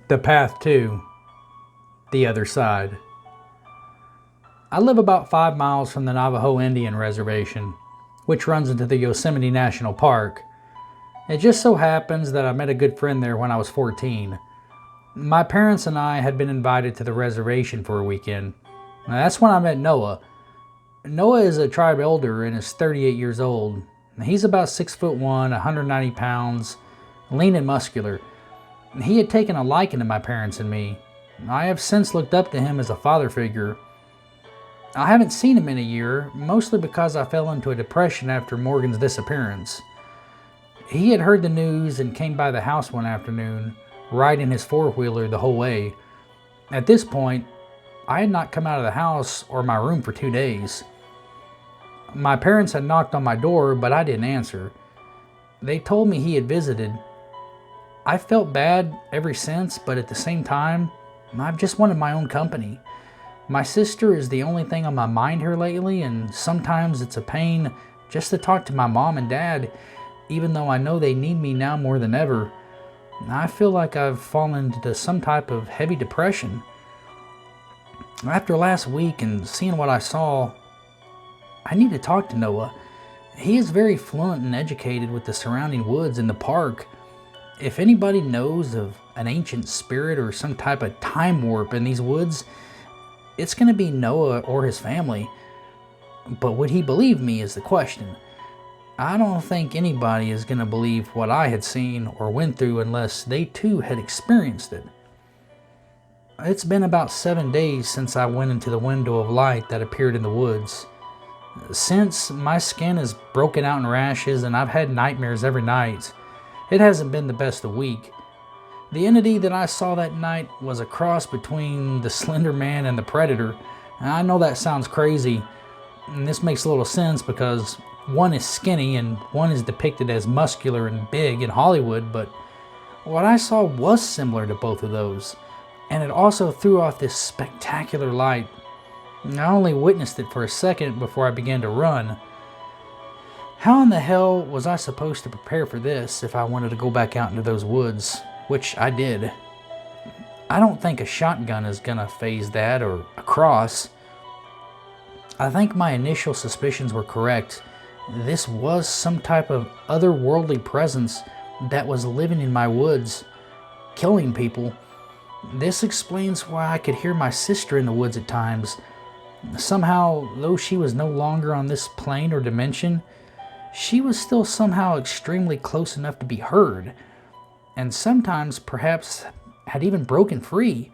The Path to the Other Side. I live about 5 miles from the Navajo Indian Reservation, which runs into the Yosemite National Park. It just so happens that I met a good friend there when I was 14. My parents and I had been invited to the reservation for a weekend. Now, that's when I met Noah. Noah is a tribe elder and is 38 years old. He's about 6'1", 190 pounds, lean and muscular. He had taken a liking to my parents and me. I have since looked up to him as a father figure. I haven't seen him in a year, mostly because I fell into a depression after Morgan's disappearance. He had heard the news and came by the house one afternoon, riding his four-wheeler the whole way. At this point, I had not come out of the house or my room for 2 days. My parents had knocked on my door, but I didn't answer. They told me he had visited. I felt bad ever since, but at the same time, I've just wanted my own company. My sister is the only thing on my mind here lately, and sometimes it's a pain just to talk to my mom and dad, even though I know they need me now more than ever. I feel like I've fallen into some type of heavy depression. After last week and seeing what I saw, I need to talk to Noah. He is very fluent and educated with the surrounding woods and the park. If anybody knows of an ancient spirit or some type of time warp in these woods, it's going to be Noah or his family. But would he believe me is the question. I don't think anybody is going to believe what I had seen or went through unless they too had experienced it. It's been about 7 days since I went into the window of light that appeared in the woods. Since, my skin is broken out in rashes and I've had nightmares every night. It hasn't been the best of week. The entity that I saw that night was a cross between the Slender Man and the Predator. And I know that sounds crazy, and this makes a little sense because one is skinny and one is depicted as muscular and big in Hollywood, but what I saw was similar to both of those, and it also threw off this spectacular light. I only witnessed it for a second before I began to run. How in the hell was I supposed to prepare for this if I wanted to go back out into those woods, which I did? I don't think a shotgun is gonna phase that, or a cross. I think my initial suspicions were correct. This was some type of otherworldly presence that was living in my woods, killing people. This explains why I could hear my sister in the woods at times. Somehow, though she was no longer on this plane or dimension, she was still somehow extremely close enough to be heard, and sometimes perhaps had even broken free.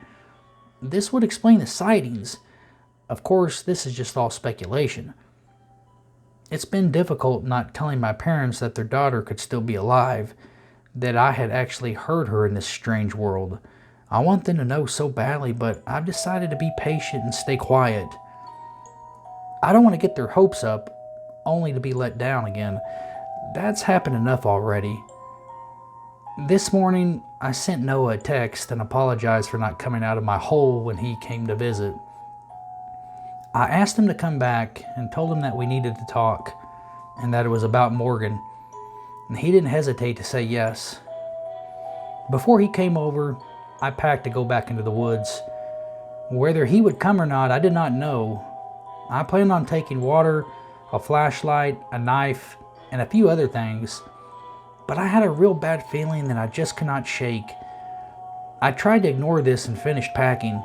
This would explain the sightings. Of course, this is just all speculation. It's been difficult not telling my parents that their daughter could still be alive, that I had actually heard her in this strange world. I want them to know so badly, but I've decided to be patient and stay quiet. I don't want to get their hopes up, only to be let down again. That's happened enough already. This morning, I sent Noah a text and apologized for not coming out of my hole when he came to visit. I asked him to come back and told him that we needed to talk and that it was about Morgan, and he didn't hesitate to say yes. Before he came over, I packed to go back into the woods. Whether he would come or not, I did not know. I planned on taking water, a flashlight, a knife, and a few other things, but I had a real bad feeling that I just could not shake. I tried to ignore this and finished packing.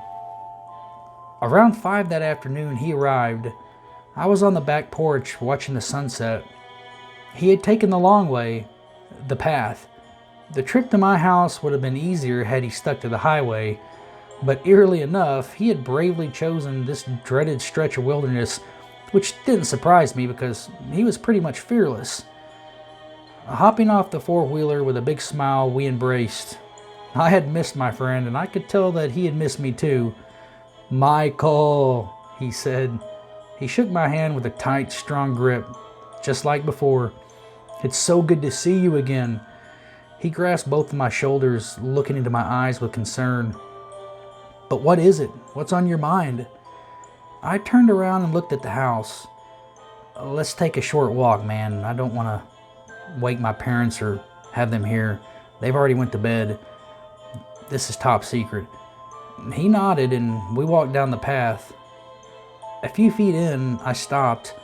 Around 5 that afternoon, he arrived. I was on the back porch watching the sunset. He had taken the long way, the path. The trip to my house would have been easier had he stuck to the highway, but eerily enough, he had bravely chosen this dreaded stretch of wilderness, which didn't surprise me because he was pretty much fearless. Hopping off the four-wheeler with a big smile, we embraced. I had missed my friend, and I could tell that he had missed me too. "Michael," he said. He shook my hand with a tight, strong grip, just like before. "It's so good to see you again." He grasped both of my shoulders, looking into my eyes with concern. "But what is it? What's on your mind?" I turned around and looked at the house. "Let's take a short walk, man. I don't want to wake my parents or have them here. They've already went to bed." This is top secret." He nodded and we walked down the path. A few feet in, I stopped.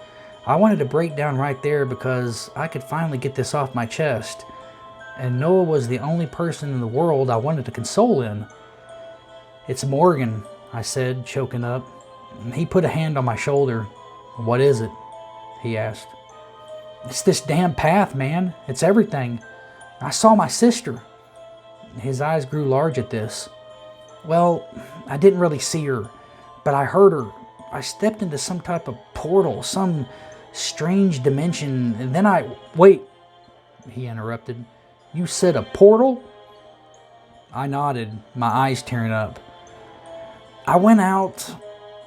I wanted to break down right there because I could finally get this off my chest. And Noah was the only person in the world I wanted to console in. "It's Morgan," I said, choking up. He put a hand on my shoulder. "What is it?" he asked. "It's this damn path, man. It's everything. I saw my sister." His eyes grew large at this. "Well, I didn't really see her, but I heard her. I stepped into some type of portal, some strange dimension, and then Wait," he interrupted. "You said a portal?" I nodded, my eyes tearing up. I went out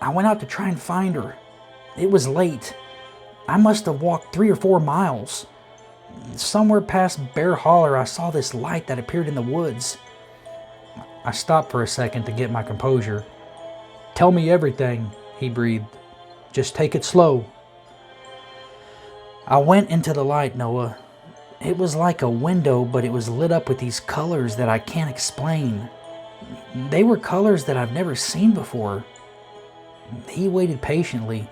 to try and find her. It was late. I must have walked 3 or 4 miles. Somewhere past Bear Holler, I saw this light that appeared in the woods." I stopped for a second to get my composure. "Tell me everything," he breathed. "Just take it slow." I went into the light, Noah. It was like a window, but it was lit up with these colors that I can't explain. They were colors that I've never seen before. He waited patiently,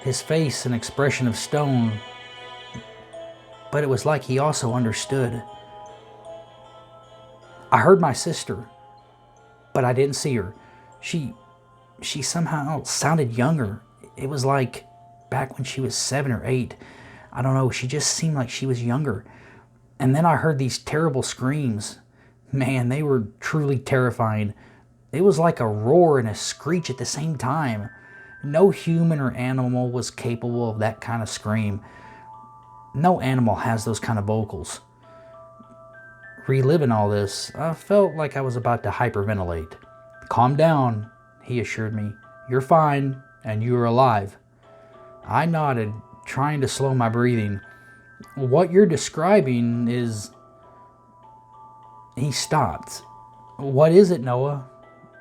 his face an expression of stone, but it was like he also understood. "I heard my sister, but I didn't see her. She somehow sounded younger. It was like back when she was 7 or 8. I don't know, she just seemed like she was younger. And then I heard these terrible screams. Man, they were truly terrifying. It was like a roar and a screech at the same time. No human or animal was capable of that kind of scream. No animal has those kind of vocals." Reliving all this, I felt like I was about to hyperventilate. "Calm down," he assured me. "You're fine, and you are alive." I nodded, trying to slow my breathing. "What you're describing is..." He stopped. "What is it, Noah?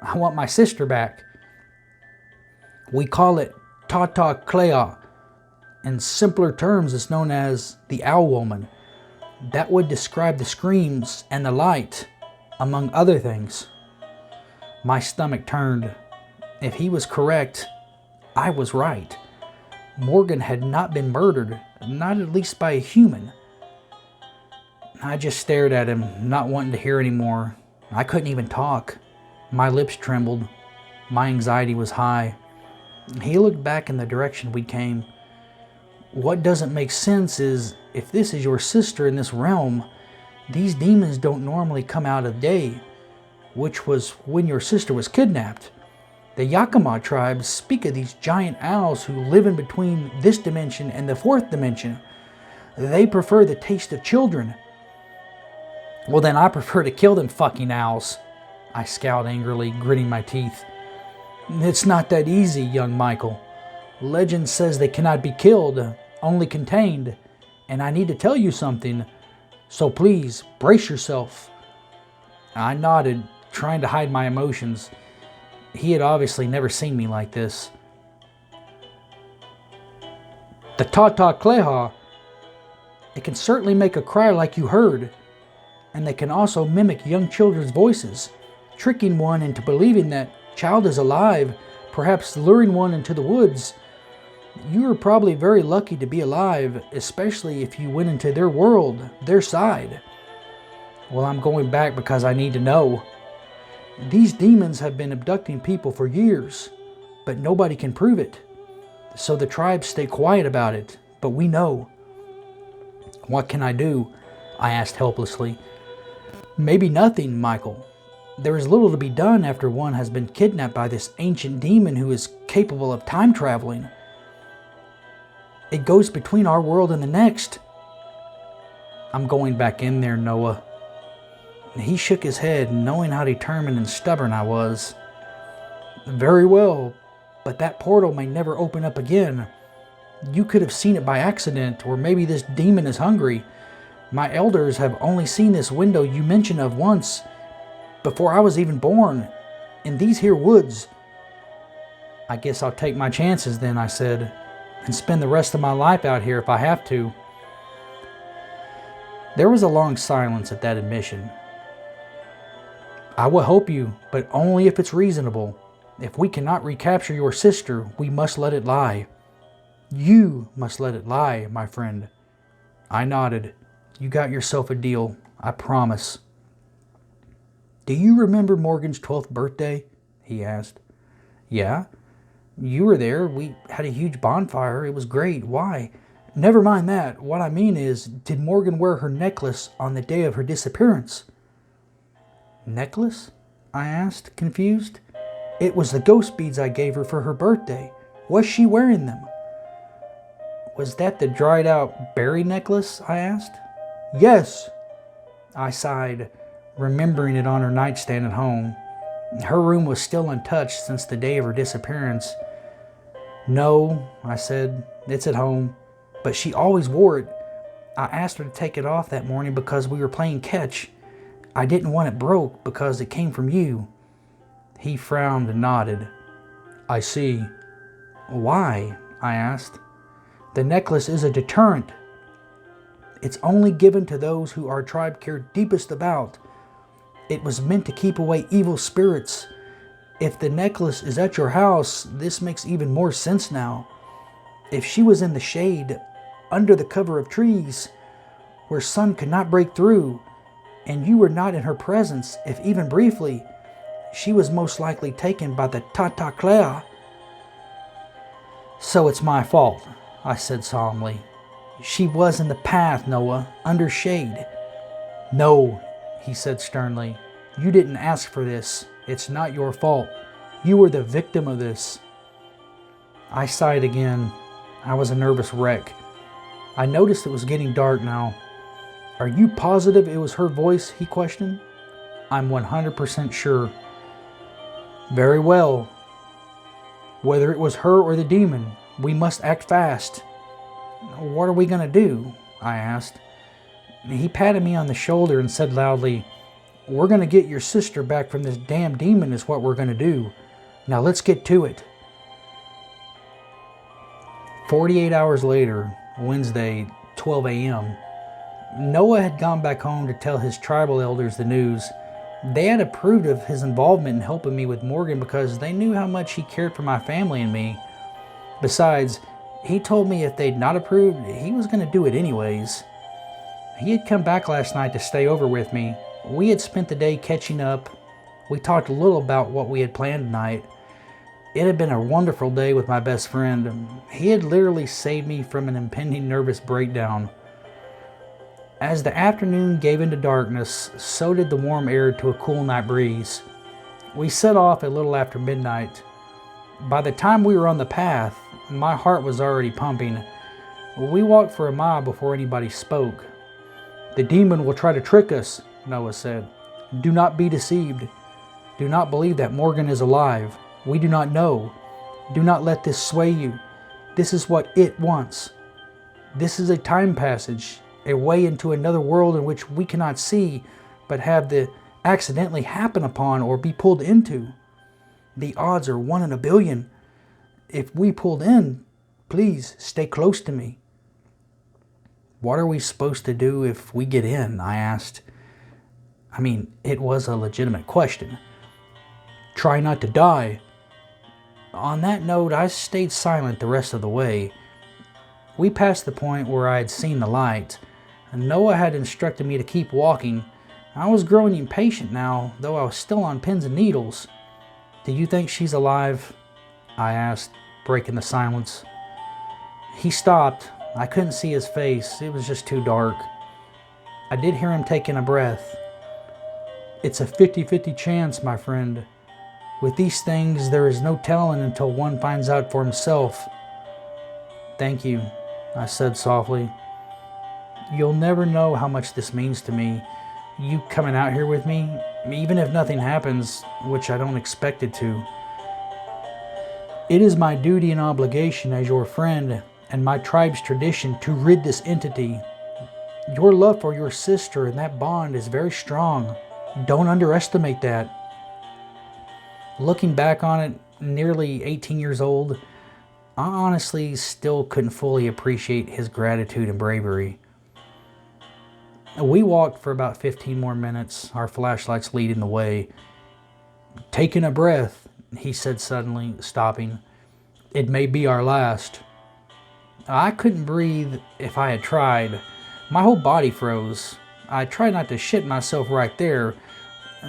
I want my sister back." "We call it Tata Klea. In simpler terms, it's known as the Owl Woman. That would describe the screams and the light, among other things." My stomach turned. If he was correct, I was right. Morgan had not been murdered, not at least by a human. I just stared at him, not wanting to hear anymore. I couldn't even talk. My lips trembled. My anxiety was high. He looked back in the direction we came. "What doesn't make sense is, if this is your sister in this realm, these demons don't normally come out of day, which was when your sister was kidnapped. The Yakima tribes speak of these giant owls who live in between this dimension and the 4th dimension. They prefer the taste of children." "Well, then I prefer to kill them fucking owls," I scowled angrily, gritting my teeth. "It's not that easy, young Michael. Legend says they cannot be killed, only contained. And I need to tell you something, so please brace yourself." I nodded, trying to hide my emotions. He had obviously never seen me like this. "The Tata Kleha, it can certainly make a cry like you heard, and they can also mimic young children's voices, tricking one into believing that child is alive, perhaps luring one into the woods. You are probably very lucky to be alive, especially if you went into their world, their side." "Well, I'm going back because I need to know. These demons have been abducting people for years, but nobody can prove it. So the tribes stay quiet about it, but we know." "What can I do?" I asked helplessly. "Maybe nothing, Michael. There is little to be done after one has been kidnapped by this ancient demon who is capable of time traveling. It goes between our world and the next." "I'm going back in there, Noah." He shook his head, knowing how determined and stubborn I was. "Very well, but that portal may never open up again. You could have seen it by accident, or maybe this demon is hungry. My elders have only seen this window you mention of once, before I was even born, in these here woods." "I guess I'll take my chances then," I said, "and spend the rest of my life out here if I have to." There was a long silence at that admission. I will help you, but only if it's reasonable. If we cannot recapture your sister, we must let it lie. You must let it lie, my friend. I nodded. You got yourself a deal, I promise. Do you remember Morgan's 12th birthday? He asked. Yeah. You were there. We had a huge bonfire. It was great. Why? Never mind that. What I mean is, did Morgan wear her necklace on the day of her disappearance? Necklace? I asked, confused. It was the ghost beads I gave her for her birthday. Was she wearing them? Was that the dried out berry necklace? I asked. Yes. I sighed, remembering it on her nightstand at home. Her room was still untouched since the day of her disappearance. No, I said, it's at home. But she always wore it. I asked her to take it off that morning because we were playing catch. I didn't want it broke because it came from you. He frowned and nodded. I see. Why? I asked. The necklace is a deterrent. It's only given to those who our tribe cared deepest about. It was meant to keep away evil spirits. If the necklace is at your house, this makes even more sense now. If she was in the shade, under the cover of trees, where sun could not break through, and you were not in her presence, if even briefly, she was most likely taken by the Tata Clea. So it's my fault, I said solemnly. She was in the path, Noah, under shade. No, he said sternly. You didn't ask for this. It's not your fault. You were the victim of this. I sighed again. I was a nervous wreck. I noticed it was getting dark now. Are you positive it was her voice? He questioned. I'm 100% sure. Very well. Whether it was her or the demon, we must act fast. What are we going to do? I asked. He patted me on the shoulder and said loudly, We're going to get your sister back from this damn demon is what we're going to do. Now let's get to it. 48 hours later, Wednesday, 12 a.m., Noah had gone back home to tell his tribal elders the news. They had approved of his involvement in helping me with Morgan because they knew how much he cared for my family and me. Besides, he told me if they'd not approved, he was going to do it anyways. He had come back last night to stay over with me. We had spent the day catching up. We talked a little about what we had planned tonight. It had been a wonderful day with my best friend. He had literally saved me from an impending nervous breakdown. As the afternoon gave into darkness, so did the warm air to a cool night breeze. We set off a little after midnight. By the time we were on the path, my heart was already pumping. We walked for a mile before anybody spoke. The demon will try to trick us, Noah said. Do not be deceived. Do not believe that Morgan is alive. We do not know. Do not let this sway you. This is what it wants. This is a time passage, a way into another world in which we cannot see, but have the accidentally happen upon or be pulled into. The odds are 1 in a billion. If we pulled in, please stay close to me. What are we supposed to do if we get in? I asked. I mean, it was a legitimate question. Try not to die. On that note, I stayed silent the rest of the way. We passed the point where I had seen the light, and Noah had instructed me to keep walking. I was growing impatient now, though I was still on pins and needles. Do you think she's alive? I asked, breaking the silence. He stopped. I couldn't see his face. It was just too dark. I did hear him taking a breath. It's a 50-50 chance, my friend. With these things, there is no telling until one finds out for himself. Thank you, I said softly. You'll never know how much this means to me. You coming out here with me, even if nothing happens, which I don't expect it to. It is my duty and obligation as your friend and my tribe's tradition to rid this entity. Your love for your sister and that bond is very strong. Don't underestimate that. Looking back on it, nearly 18 years old, I honestly still couldn't fully appreciate his gratitude and bravery. We walked for about 15 more minutes, our flashlights leading the way. Taking a breath, he said suddenly, stopping. It may be our last. I couldn't breathe if I had tried. My whole body froze. I tried not to shit myself right there.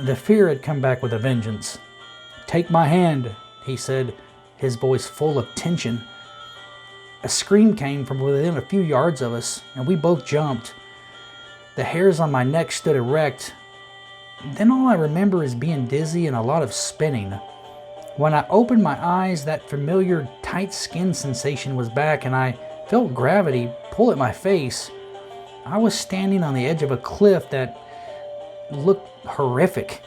The fear had come back with a vengeance. Take my hand, he said, his voice full of tension. A scream came from within a few yards of us, and we both jumped. The hairs on my neck stood erect. Then all I remember is being dizzy and a lot of spinning. When I opened my eyes, that familiar tight skin sensation was back, and I felt gravity pull at my face. I was standing on the edge of a cliff that looked horrific.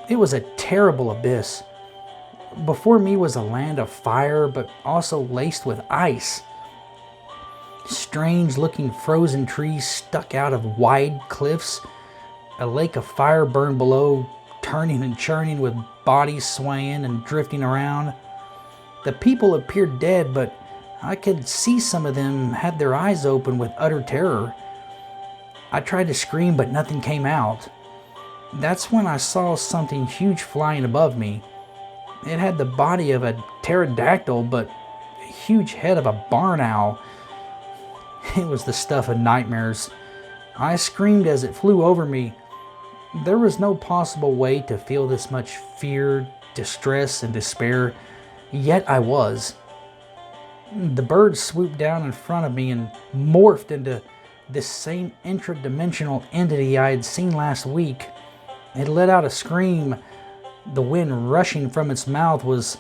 It was a terrible abyss. Before me was a land of fire, but also laced with ice. Strange-looking frozen trees stuck out of wide cliffs. A lake of fire burned below, turning and churning with bodies swaying and drifting around. The people appeared dead, but I could see some of them had their eyes open with utter terror. I tried to scream, but nothing came out. That's when I saw something huge flying above me. It had the body of a pterodactyl, but a huge head of a barn owl. It was the stuff of nightmares. I screamed as it flew over me. There was no possible way to feel this much fear, distress, and despair, yet I was. The bird swooped down in front of me and morphed into this same intradimensional entity I had seen last week. It let out a scream. The wind rushing from its mouth was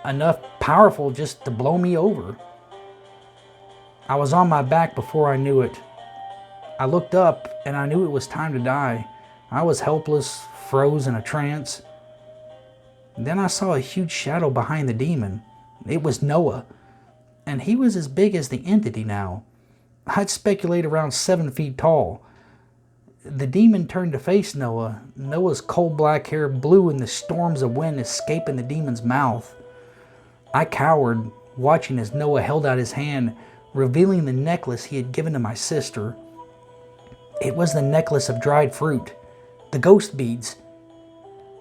enough powerful just to blow me over. I was on my back before I knew it. I looked up and I knew it was time to die. I was helpless, froze in a trance. Then I saw a huge shadow behind the demon. It was Noah, and he was as big as the entity now. I'd speculate around 7 feet tall. The demon turned to face Noah. Noah's cold black hair blew in the storms of wind escaping the demon's mouth. I cowered, watching as Noah held out his hand, revealing the necklace he had given to my sister. It was the necklace of dried fruit, the ghost beads.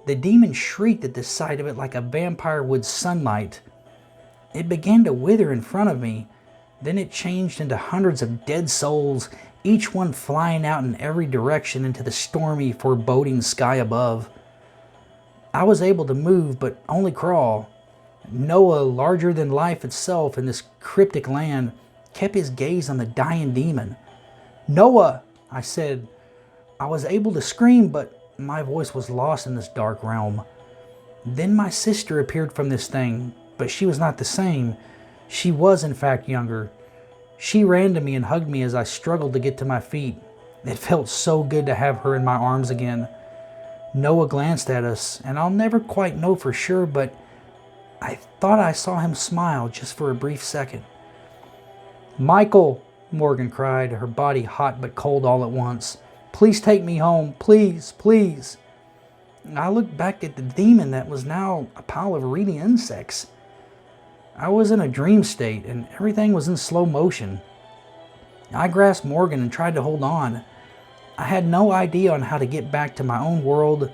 The demon shrieked at the sight of it like a vampire would sunlight. It began to wither in front of me. Then it changed into hundreds of dead souls, each one flying out in every direction into the stormy, foreboding sky above. I was able to move, but only crawl. Noah, larger than life itself in this cryptic land, kept his gaze on the dying demon. "Noah!" I said. I was able to scream, but my voice was lost in this dark realm. Then my sister appeared from this thing, but she was not the same. She was, in fact, younger. She ran to me and hugged me as I struggled to get to my feet. It felt so good to have her in my arms again. Noah glanced at us, and I'll never quite know for sure, but I thought I saw him smile just for a brief second. "Michael!" Morgan cried, her body hot but cold all at once. "Please take me home. Please, please." I looked back at the demon that was now a pile of reedy insects. I was in a dream state, and everything was in slow motion. I grasped Morgan and tried to hold on. I had no idea on how to get back to my own world,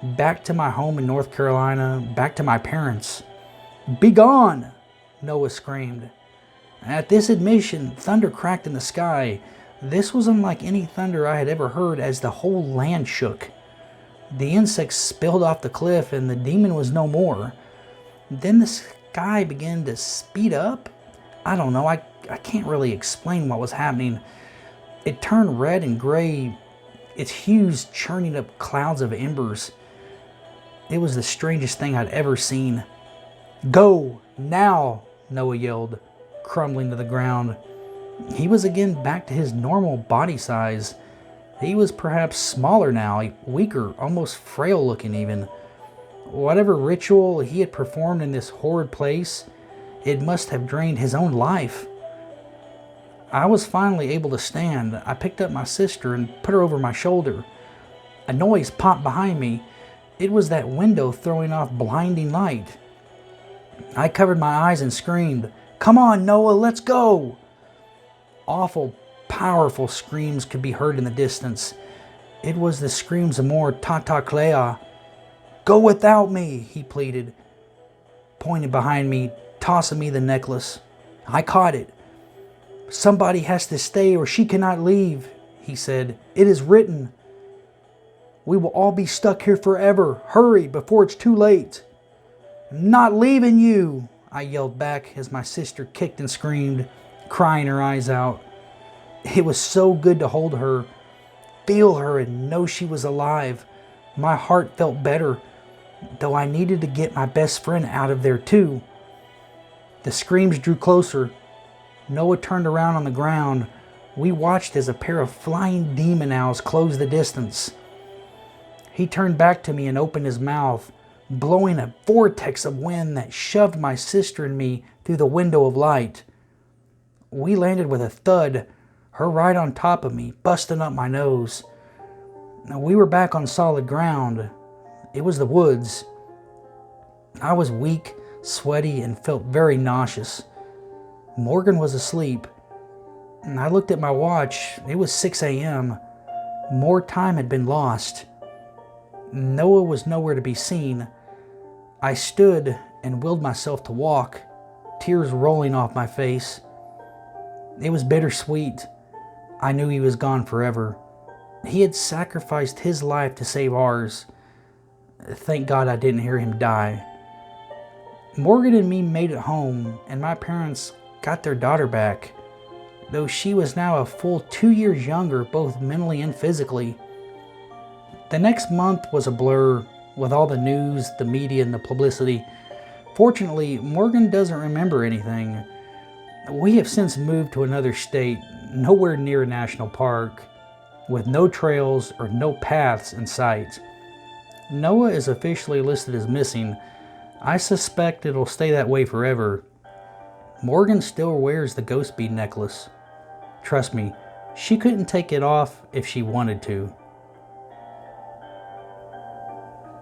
back to my home in North Carolina, back to my parents. "Be gone!" Noah screamed. At this admission, thunder cracked in the sky. This was unlike any thunder I had ever heard, as the whole land shook. The insects spilled off the cliff, and the demon was no more. Then the sky began to speed up. I don't know, I can't really explain what was happening. It turned red and gray, its hues churning up clouds of embers. It was the strangest thing I'd ever seen. "Go, now!" Noah yelled, crumbling to the ground. He was again back to his normal body size. He was perhaps smaller now, weaker, almost frail looking even. Whatever ritual he had performed in this horrid place, it must have drained his own life. I was finally able to stand. I picked up my sister and put her over my shoulder. A noise popped behind me. It was that window throwing off blinding light. I covered my eyes and screamed, "Come on, Noah, let's go!" Awful, powerful screams could be heard in the distance. It was the screams of more Tata Clea. "Go without me," he pleaded, pointing behind me, tossing me the necklace. I caught it. "Somebody has to stay or she cannot leave," he said. "It is written. We will all be stuck here forever. Hurry before it's too late." "I'm not leaving you," I yelled back as my sister kicked and screamed, crying her eyes out. It was so good to hold her, feel her, and know she was alive. My heart felt better, though I needed to get my best friend out of there too. The screams drew closer. Noah turned around on the ground. We watched as a pair of flying demon owls closed the distance. He turned back to me and opened his mouth, blowing a vortex of wind that shoved my sister and me through the window of light. We landed with a thud, her right on top of me, busting up my nose. We were back on solid ground. It was the woods. I was weak, sweaty, and felt very nauseous. Morgan was asleep. I looked at my watch. It was 6 a.m. More time had been lost. Noah was nowhere to be seen. I stood and willed myself to walk, tears rolling off my face. It was bittersweet. I knew he was gone forever. He had sacrificed his life to save ours. Thank God I didn't hear him die. Morgan and me made it home, and my parents got their daughter back, though she was now a full 2 years younger, both mentally and physically. The next month was a blur, with all the news, the media, and the publicity. Fortunately, Morgan doesn't remember anything. We have since moved to another state, nowhere near a national park, with no trails or no paths in sight. Noah is officially listed as missing. I suspect it'll stay that way forever. Morgan still wears the ghost bead necklace. Trust me, she couldn't take it off if she wanted to.